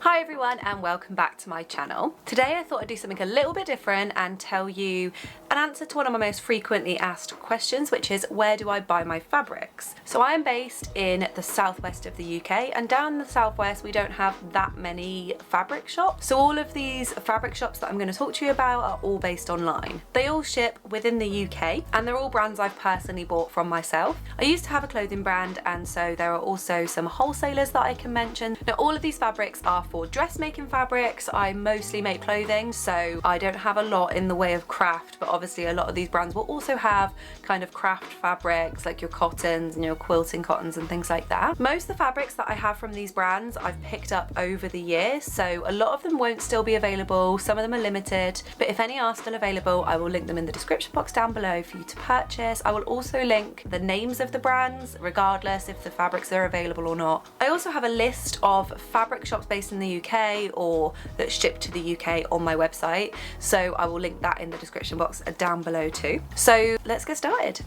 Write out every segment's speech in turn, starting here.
Hi everyone and welcome back to my channel. Today I thought I'd do something a little bit different and tell you an answer to one of my most frequently asked questions, which is where do I buy my fabrics? So I am based in the southwest of the UK, and down in the southwest we don't have that many fabric shops. So all of these fabric shops that I'm going to talk to you about are all based online. They all ship within the UK and they're all brands I've personally bought from myself. I used to have a clothing brand, and so there are also some wholesalers that I can mention. Now all of these fabrics are for dressmaking fabrics. I mostly make clothing, so I don't have a lot in the way of craft, but obviously a lot of these brands will also have kind of craft fabrics like your cottons and your quilting cottons and things like that. Most of the fabrics that I have from these brands I've picked up over the years, so a lot of them won't still be available, some of them are limited, but if any are still available I will link them in the description box down below for you to purchase. I will also link the names of the brands regardless if the fabrics are available or not. I also have a list of fabric shops based in the UK or that ship to the UK on my website, so I will link that in the description box down below too. So let's get started.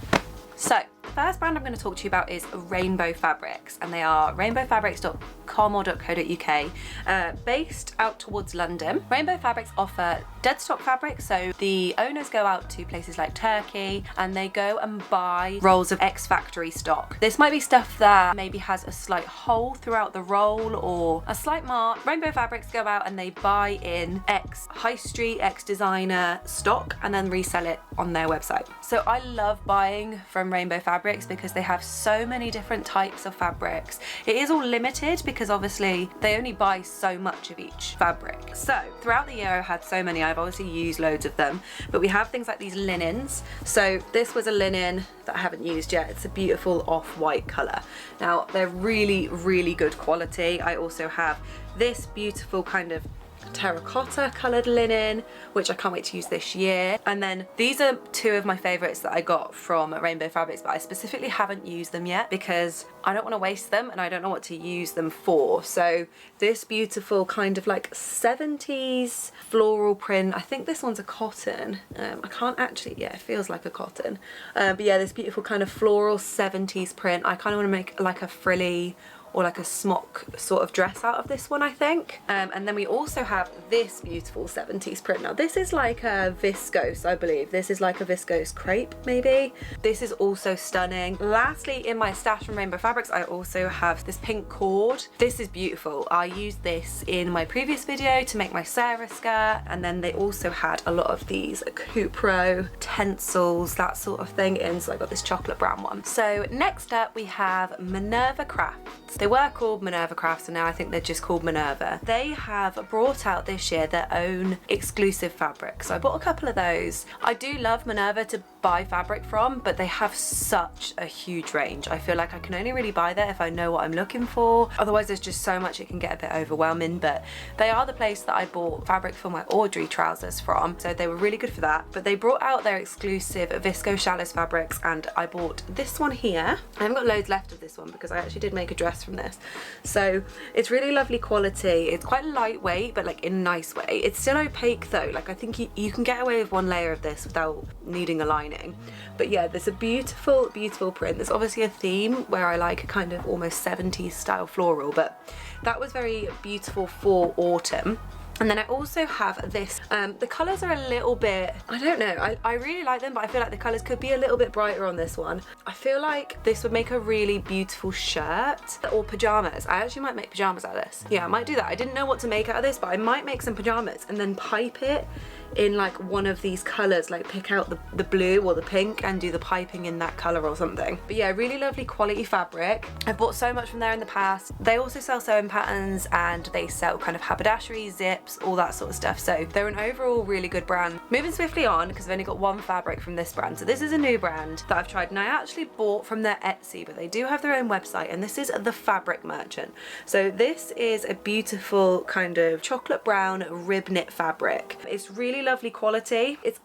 So the first brand I'm going to talk to you about is Rainbow Fabrics, and they are rainbowfabrics.com or .co.uk, based out towards London. Rainbow Fabrics offer dead stock fabrics, so the owners go out to places like Turkey and they go and buy rolls of ex-factory stock. This might be stuff that maybe has a slight hole throughout the roll or a slight mark. Rainbow Fabrics go out and they buy in ex-high street, ex-designer stock and then resell it on their website. So I love buying from Rainbow Fabrics because they have so many different types of fabrics. It is all limited because obviously they only buy so much of each fabric. So throughout the year I've had so many, I've obviously used loads of them, but we have things like these linens. So this was a linen that I haven't used yet. It's a beautiful off-white colour. Now they're really good quality. I also have this beautiful kind of terracotta coloured linen, which I can't wait to use this year. And then these are two of my favourites that I got from Rainbow Fabrics, but I specifically haven't used them yet because I don't want to waste them and I don't know what to use them for. So this beautiful kind of like 70s floral print, I think this one's a cotton, I can't actually, yeah, it feels like a cotton, but yeah, this beautiful kind of floral 70s print. I kind of want to make like a frilly or like a smock sort of dress out of this one, I think. And then we also have this beautiful 70s print. Now this is like a viscose, I believe. This is like a viscose crepe, maybe. This is also stunning. Lastly, in my stash from Rainbow Fabrics, I also have this pink cord. This is beautiful. I used this in my previous video to make my Sarah skirt, and then they also had a lot of these Cupro tencels, that sort of thing in, so I got this chocolate brown one. So next up we have Minerva Crafts. They were called Minerva Crafts and now I think they're just called Minerva. They have brought out this year their own exclusive fabrics. So I bought a couple of those. I do love Minerva to buy fabric from, but they have such a huge range. I feel like I can only really buy there if I know what I'm looking for. Otherwise there's just so much it can get a bit overwhelming, but they are the place that I bought fabric for my Audrey trousers from, so they were really good for that. But they brought out their exclusive viscose shallows fabrics and I bought this one here. I haven't got loads left of this one because I actually did make a dress from this. So it's really lovely quality. It's quite lightweight, but like in a nice way. It's still opaque though. Like I think you can get away with one layer of this without needing a lining. But yeah, there's a beautiful print. There's obviously a theme where I like a kind of almost 70s style floral, but that was very beautiful for autumn. And then I also have this, the colours are a little bit, I don't know, I really like them, but I feel like the colours could be a little bit brighter on this one. I feel like this would make a really beautiful shirt or pyjamas. I actually might make pyjamas out of this. Yeah, I might do that. I didn't know what to make out of this, but I might make some pyjamas and then pipe it in like one of these colours, like pick out the blue or the pink and do the piping in that colour or something. But yeah, really lovely quality fabric. I've bought so much from there in the past. They also sell sewing patterns and they sell kind of haberdashery, zips, all that sort of stuff. So they're an overall really good brand. Moving swiftly on, because I've only got one fabric from this brand. So this is a new brand that I've tried and I actually bought from their Etsy, but they do have their own website, and this is The Fabric Merchant. So this is a beautiful kind of chocolate brown rib knit fabric. It's really lovely quality. It's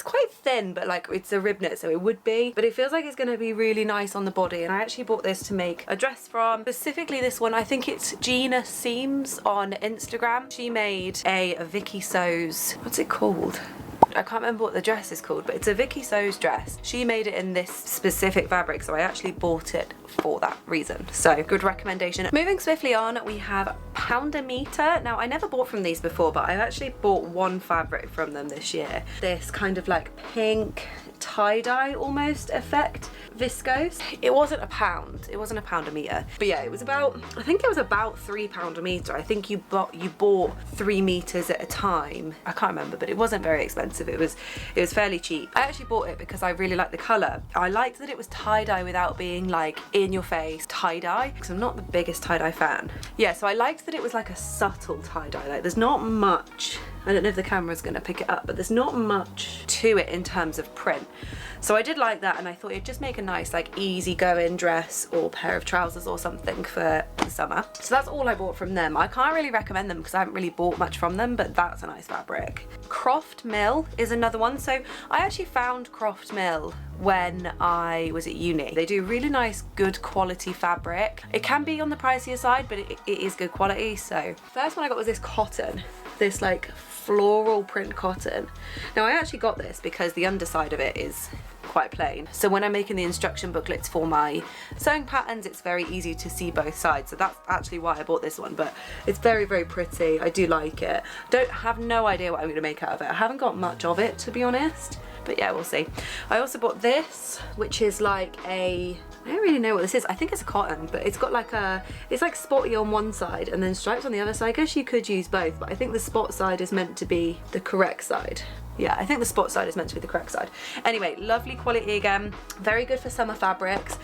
quite thin, but like it's a rib knit, so it would be, but it feels like it's going to be really nice on the body. And I actually bought this to make a dress from, specifically this one. I think it's Gina Seams on Instagram. She made a Vicky Sews, what's it called? I can't remember what the dress is called, but it's a Vicky So's dress. She made it in this specific fabric, so I actually bought it for that reason. So good recommendation. Moving swiftly on, we have Pounder Meter. Now I never bought from these before, but I've actually bought one fabric from them this year. This kind of like pink tie-dye almost effect viscose. It wasn't a pound, it wasn't a pound a meter, but yeah, it was about, I think it was about £3 a meter. I think you bought 3 meters at a time. I can't remember, but it wasn't very expensive. It was fairly cheap. I actually bought it because I really liked the color. I liked that it was tie-dye without being like in your face tie-dye, because I'm not the biggest tie-dye fan. Yeah, so I liked that it was like a subtle tie-dye. Like there's not much, I don't know if the camera's gonna pick it up, but there's not much to it in terms of print. So I did like that, and I thought it'd just make a nice like easy going dress or pair of trousers or something for the summer. So that's all I bought from them. I can't really recommend them because I haven't really bought much from them, but that's a nice fabric. Croft Mill is another one. So I actually found Croft Mill when I was at uni. They do really nice, good quality fabric. It can be on the pricier side, but it is good quality. So first one I got was this cotton, this like floral print cotton. Now I actually got this because the underside of it is quite plain. So when I'm making the instruction booklets for my sewing patterns, it's very easy to see both sides. So that's actually why I bought this one, but it's very, very pretty. I do like it. Have no idea what I'm gonna make out of it. I haven't got much of it, to be honest. But yeah, we'll see. I also bought this, which is like I don't really know what this is. I think it's a cotton, but it's got like it's like spotty on one side and then stripes on the other side. I guess you could use both, but I think the spot side is meant to be the correct side. Yeah, I think the spot side is meant to be the correct side. Anyway, lovely quality again. Very good for summer fabrics.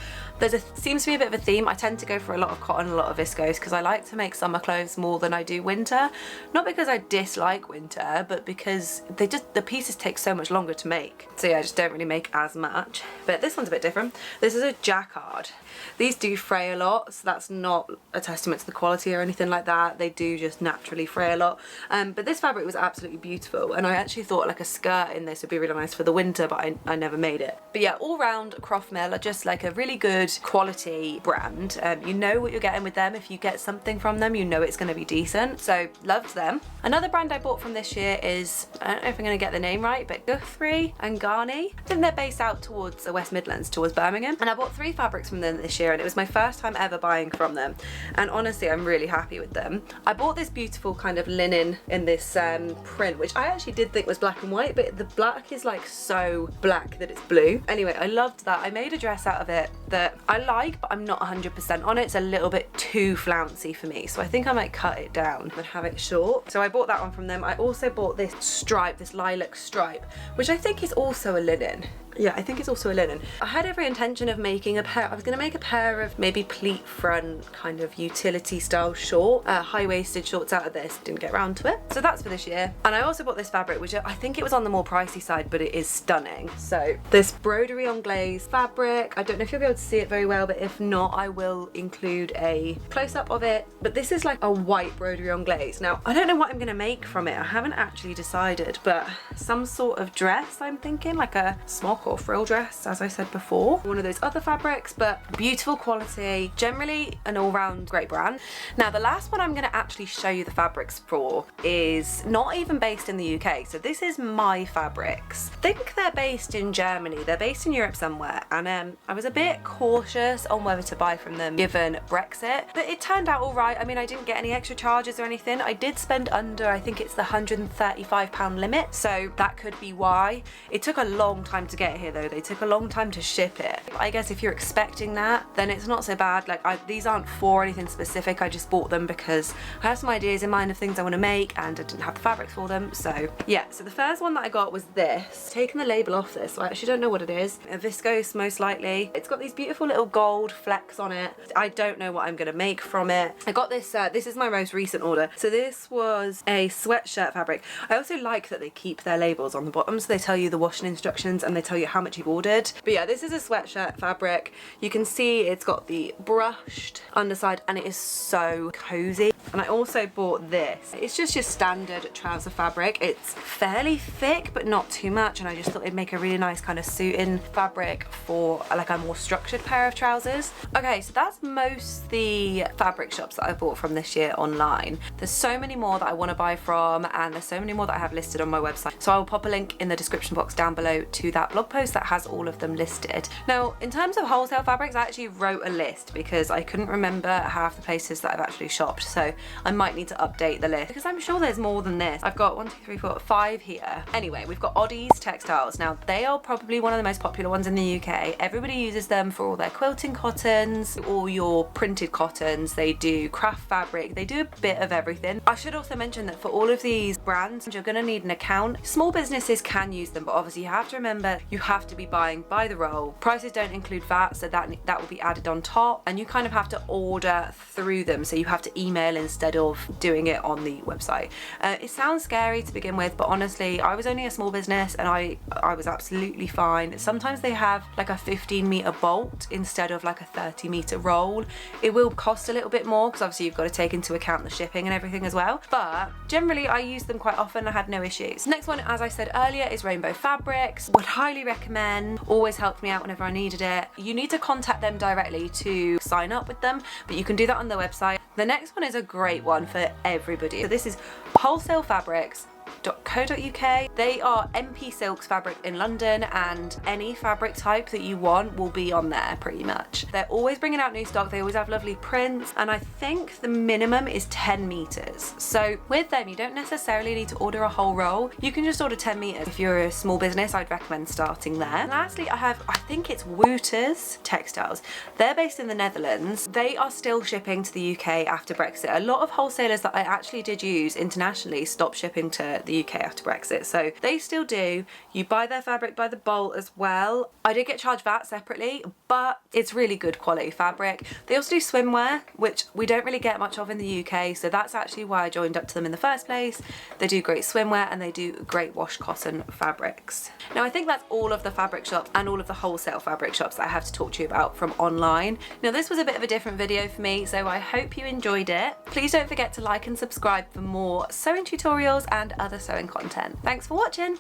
Seems to be a bit of a theme. I tend to go for a lot of cotton, a lot of viscose, because I like to make summer clothes more than I do winter. Not because I dislike winter, but because the pieces take so much longer to make. So yeah, I just don't really make as much. But this one's a bit different. This is a jacquard. These do fray a lot, so that's not a testament to the quality or anything like that. They do just naturally fray a lot. But this fabric was absolutely beautiful, and I actually thought like a skirt in this would be really nice for the winter, but I never made it. But yeah, all round Croft Mill are just like a really good quality brand. You know what you're getting with them. If you get something from them, you know it's going to be decent. So loved them. Another brand I bought from this year is, I don't know if I'm going to get the name right, but Guthrie Gracie. I think they're based out towards the West Midlands, towards Birmingham. And I bought 3 fabrics from them this year, and it was my first time ever buying from them. And honestly, I'm really happy with them. I bought this beautiful kind of linen in this print, which I actually did think was black and white, but the black is like so black that it's blue. Anyway, I loved that. I made a dress out of it that I like, but I'm not 100% on it. It's a little bit too flouncy for me, so I think I might cut it down and have it short. So I bought that one from them. I also bought this stripe, this lilac stripe, which I think is also a linen. Yeah, I think it's also a linen. I had every intention of making a pair. I was going to make a pair of maybe pleat front kind of utility style short, high-waisted shorts out of this. Didn't get around to it. So that's for this year. And I also bought this fabric, which I think it was on the more pricey side, but it is stunning. So this broderie on glaze fabric. I don't know if you'll be able to see it very well, but if not, I will include a close-up of it. But this is like a white broderie on glaze. Now, I don't know what I'm going to make from it. I haven't actually decided, but some sort of dress, I'm thinking, like a smock or frill dress, as I said before. One of those other fabrics, but beautiful quality, generally an all-round great brand. Now the last one I'm going to actually show you the fabrics for is not even based in the UK, so this is My Fabrics. I think they're based in Germany, they're based in Europe somewhere, and I was a bit cautious on whether to buy from them given Brexit, but it turned out alright. I mean, I didn't get any extra charges or anything. I did spend under, I think it's the £135 limit, so that could be why. It took a long time to get here though. They took a long time to ship it. I guess if you're expecting that, then it's not so bad. Like these aren't for anything specific. I just bought them because I have some ideas in mind of things I want to make and I didn't have the fabrics for them. So yeah, so the first one that I got was this. Taking the label off this, so I actually don't know what it is. A viscose most likely. It's got these beautiful little gold flecks on it. I don't know what I'm going to make from it. I got this, this is my most recent order. So this was a sweatshirt fabric. I also like that they keep their labels on the bottom, so they tell you the washing instructions and they tell you you how much you've ordered. But yeah, this is a sweatshirt fabric. You can see it's got the brushed underside and it is so cozy. And I also bought this. It's just your standard trouser fabric. It's fairly thick but not too much, and I just thought it'd make a really nice kind of suit-in fabric for like a more structured pair of trousers. Okay, so that's most the fabric shops that I bought from this year online. There's so many more that I want to buy from, and there's so many more that I have listed on my website. So I will pop a link in the description box down below to that blog post that has all of them listed. Now, in terms of wholesale fabrics, I actually wrote a list because I couldn't remember half the places that I've actually shopped. So I might need to update the list because I'm sure there's more than this. I've got 1, 2, 3, 4, 5 here. Anyway, we've got Oddies Textiles. Now, they are probably one of the most popular ones in the UK. Everybody uses them for all their quilting cottons, all your printed cottons. They do craft fabric. They do a bit of everything. I should also mention that for all of these brands, you're going to need an account. Small businesses can use them, but obviously you have to remember you have to be buying by the roll. Prices don't include VAT, so that will be added on top, and you kind of have to order through them, so you have to email instead of doing it on the website. It sounds scary to begin with, but honestly, I was only a small business and I was absolutely fine. Sometimes they have like a 15-meter bolt instead of like a 30-meter roll. It will cost a little bit more because obviously you've got to take into account the shipping and everything as well, but generally I use them quite often. I had no issues. Next one, as I said earlier, is Rainbow Fabrics. Would highly recommend. Always helped me out whenever I needed it. You need to contact them directly to sign up with them, but you can do that on their website. The next one is a great one for everybody. So this is Wholesale Fabrics. .co.uk. They are MP Silks fabric in London, and any fabric type that you want will be on there pretty much. They're always bringing out new stock. They always have lovely prints, and I think the minimum is 10 meters. So with them, you don't necessarily need to order a whole roll. You can just order 10 meters. If you're a small business, I'd recommend starting there. And lastly, I think it's Wooters Textiles. They're based in the Netherlands. They are still shipping to the UK after Brexit. A lot of wholesalers that I actually did use internationally stopped shipping to the UK after Brexit, so they still do. You buy their fabric by the bolt as well. I did get charged VAT separately, but it's really good quality fabric. They also do swimwear, which we don't really get much of in the UK, so that's actually why I joined up to them in the first place. They do great swimwear and they do great wash cotton fabrics. Now, I think that's all of the fabric shops and all of the wholesale fabric shops that I have to talk to you about from online. Now, this was a bit of a different video for me, so I hope you enjoyed it. Please don't forget to like and subscribe for more sewing tutorials and other sewing content. Thanks for watching.